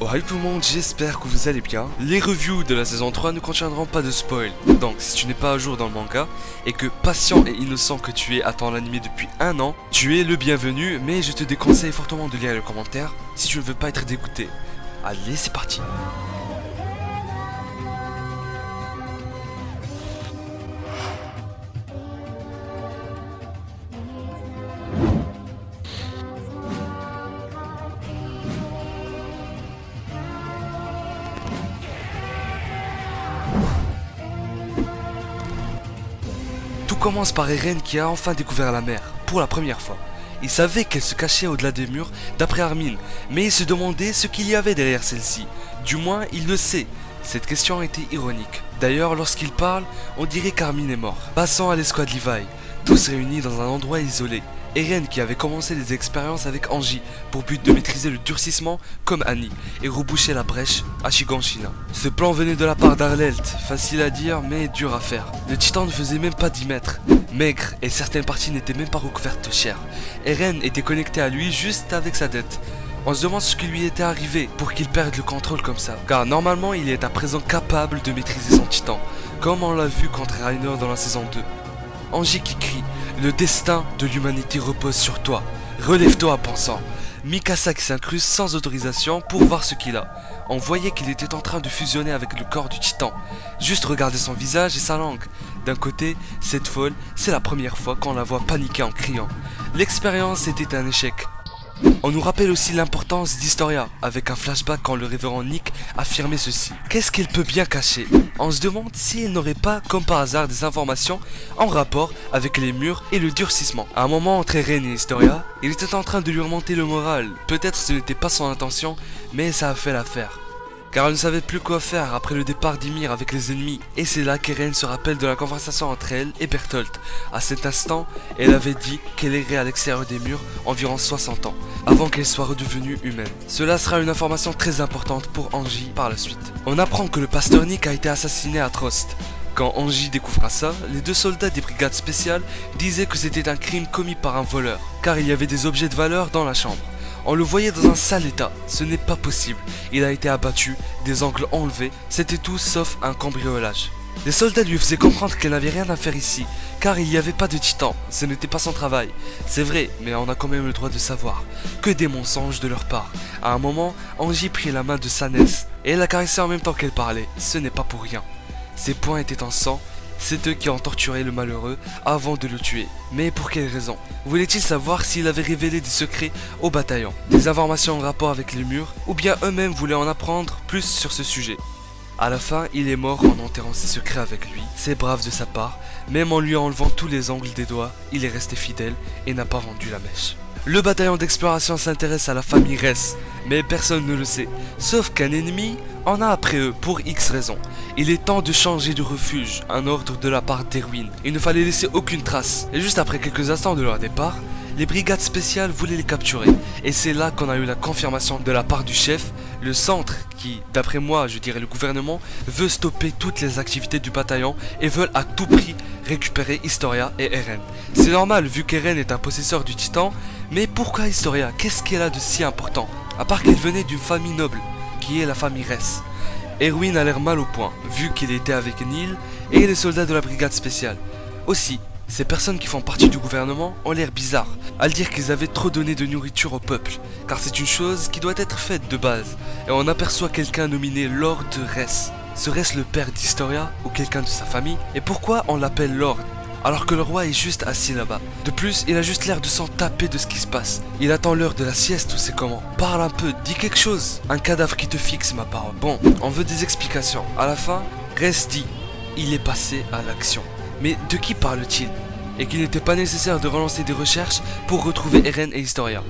Oh hi tout le monde, j'espère que vous allez bien. Les reviews de la saison 3 ne contiendront pas de spoil. Donc si tu n'es pas à jour dans le manga et que patient et innocent que tu es attend l'anime depuis un an, tu es le bienvenu, mais je te déconseille fortement de lire les commentaires si tu ne veux pas être dégoûté. Allez, c'est parti. Tout commence par Eren qui a enfin découvert la mer, pour la première fois. Il savait qu'elle se cachait au-delà des murs, d'après Armin, mais il se demandait ce qu'il y avait derrière celle-ci. Du moins, il le sait. Cette question était ironique. D'ailleurs, lorsqu'il parle, on dirait qu'Armin est mort. Passant à l'escouade Levi, tous réunis dans un endroit isolé. Eren qui avait commencé des expériences avec Angie pour but de maîtriser le durcissement comme Annie et reboucher la brèche à Shiganshina. Ce plan venait de la part d'Arlelt, facile à dire mais dur à faire. Le titan ne faisait même pas 10 mètres, maigre et certaines parties n'étaient même pas recouvertes de chair. Eren était connecté à lui juste avec sa tête. On se demande ce qui lui était arrivé pour qu'il perde le contrôle comme ça, car normalement il est à présent capable de maîtriser son titan, comme on l'a vu contre Reiner dans la saison 2. Angie qui crie « Le destin de l'humanité repose sur toi. Relève-toi, pensant !» Mikasa qui s'incruste sans autorisation pour voir ce qu'il a. On voyait qu'il était en train de fusionner avec le corps du titan. Juste regarder son visage et sa langue. D'un côté, cette folle, c'est la première fois qu'on la voit paniquer en criant. L'expérience était un échec. On nous rappelle aussi l'importance d'Historia, avec un flashback quand le révérend Nick affirmait ceci. Qu'est-ce qu'il peut bien cacher? On se demande s'il n'aurait pas, comme par hasard, des informations en rapport avec les murs et le durcissement. À un moment entre Eren et Historia, il était en train de lui remonter le moral. Peut-être ce n'était pas son intention, mais ça a fait l'affaire. Car elle ne savait plus quoi faire après le départ d'Ymir avec les ennemis. Et c'est là qu'Eren se rappelle de la conversation entre elle et Bertholdt. À cet instant, elle avait dit qu'elle irait à l'extérieur des murs environ 60 ans, avant qu'elle soit redevenue humaine. Cela sera une information très importante pour Angie par la suite. On apprend que le pasteur Nick a été assassiné à Trost. Quand Angie découvra ça, les deux soldats des brigades spéciales disaient que c'était un crime commis par un voleur, car il y avait des objets de valeur dans la chambre. On le voyait dans un sale état, ce n'est pas possible. Il a été abattu, des angles enlevés, c'était tout sauf un cambriolage. Les soldats lui faisaient comprendre qu'elle n'avait rien à faire ici, car il n'y avait pas de titan, ce n'était pas son travail. C'est vrai, mais on a quand même le droit de savoir. Que des mensonges de leur part. À un moment, Angie prit la main de Sanès, et elle la caressait en même temps qu'elle parlait, ce n'est pas pour rien. Ses poings étaient en sang. C'est eux qui ont torturé le malheureux avant de le tuer. Mais pour quelle raison? Voulait-il savoir s'il avait révélé des secrets au bataillon, des informations en rapport avec les murs, ou bien eux-mêmes voulaient en apprendre plus sur ce sujet? À la fin, il est mort en enterrant ses secrets avec lui. C'est brave de sa part, même en lui enlevant tous les ongles des doigts, il est resté fidèle et n'a pas vendu la mèche. Le bataillon d'exploration s'intéresse à la famille Ress, mais personne ne le sait, sauf qu'un ennemi en a après eux pour X raisons. Il est temps de changer de refuge, un ordre de la part d'Erwin. Il ne fallait laisser aucune trace, et juste après quelques instants de leur départ, les brigades spéciales voulaient les capturer. Et c'est là qu'on a eu la confirmation de la part du chef, le centre qui, d'après moi, je dirais le gouvernement, veut stopper toutes les activités du bataillon et veulent à tout prix récupérer Historia et Eren. C'est normal vu qu'Eren est un possesseur du titan, mais pourquoi Historia? Qu'est-ce qu'elle a de si important? À part qu'elle venait d'une famille noble, qui est la famille Ress. Erwin a l'air mal au point, vu qu'il était avec Neil et les soldats de la brigade spéciale. Aussi, ces personnes qui font partie du gouvernement ont l'air bizarres, à le dire qu'ils avaient trop donné de nourriture au peuple, car c'est une chose qui doit être faite de base, et on aperçoit quelqu'un nominé Lord Ress. Serait-ce le père d'Historia ou quelqu'un de sa famille? Et pourquoi on l'appelle Lord alors que le roi est juste assis là-bas? De plus, il a juste l'air de s'en taper de ce qui se passe. Il attend l'heure de la sieste ou c'est comment? Parle un peu, dis quelque chose. Un cadavre qui te fixe, ma parole. Bon, on veut des explications. À la fin, Ress dit, il est passé à l'action. Mais de qui parle-t-il? Et qu'il n'était pas nécessaire de relancer des recherches pour retrouver Eren et Historia.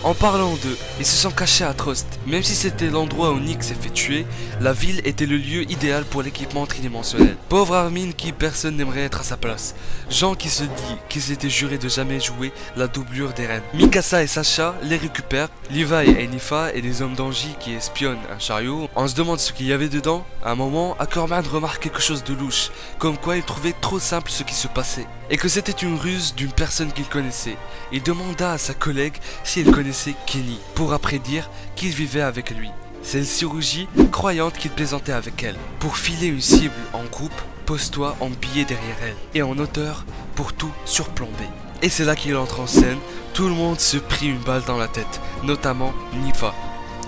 En parlant d'eux, ils se sont cachés à Trost. Même si c'était l'endroit où Nick s'est fait tuer, la ville était le lieu idéal pour l'équipement tridimensionnel. Pauvre Armin qui personne n'aimerait être à sa place. Jean qui se dit qu'il s'était juré de jamais jouer la doublure d'Eren. Mikasa et Sasha les récupèrent. Levi et Nifa et des hommes d'Angie qui espionnent un chariot. On se demande ce qu'il y avait dedans. À un moment, Ackerman remarque quelque chose de louche, comme quoi il trouvait trop simple ce qui se passait, et que c'était une ruse d'une personne qu'il connaissait. Il demanda à sa collègue si elle connaissait Kenny, pour après dire qu'il vivait avec lui. Celle-ci rougit, croyante qu'il plaisantait avec elle. Pour filer une cible en groupe, pose-toi en biais derrière elle et en hauteur pour tout surplomber. Et c'est là qu'il entre en scène, tout le monde se prit une balle dans la tête, notamment Nifa.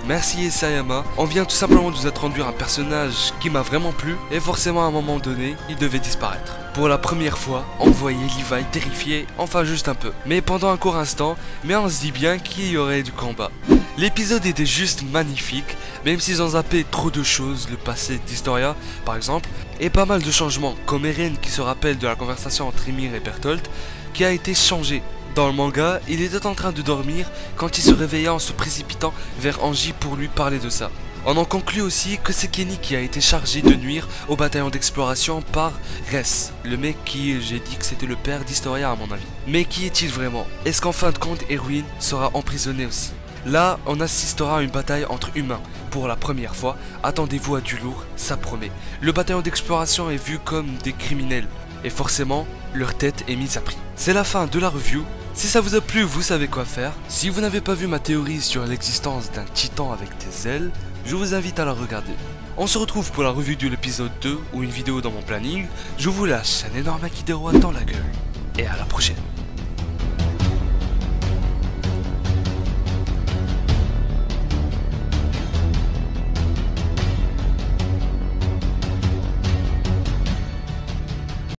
Merci Isayama, on vient tout simplement de nous introduire un personnage qui m'a vraiment plu et forcément à un moment donné, il devait disparaître. Pour la première fois, on voyait Levi terrifié, enfin juste un peu, mais pendant un court instant, mais on se dit bien qu'il y aurait du combat. L'épisode était juste magnifique, même s'ils ont zappé trop de choses, le passé d'Historia par exemple, et pas mal de changements, comme Eren qui se rappelle de la conversation entre Ymir et Bertholdt, qui a été changé. Dans le manga, il était en train de dormir quand il se réveilla en se précipitant vers Angie pour lui parler de ça. On en conclut aussi que c'est Kenny qui a été chargé de nuire au bataillon d'exploration par Ress, le mec qui, j'ai dit que c'était le père d'Historia à mon avis. Mais qui est-il vraiment? Est-ce qu'en fin de compte, Erwin sera emprisonné aussi? Là, on assistera à une bataille entre humains. Pour la première fois, attendez-vous à du lourd, ça promet. Le bataillon d'exploration est vu comme des criminels. Et forcément, leur tête est mise à prix. C'est la fin de la review. Si ça vous a plu, vous savez quoi faire. Si vous n'avez pas vu ma théorie sur l'existence d'un titan avec des ailes, je vous invite à la regarder. On se retrouve pour la review de l'épisode 2 ou une vidéo dans mon planning. Je vous lâche un énorme Akidero dans la gueule. Et à la prochaine.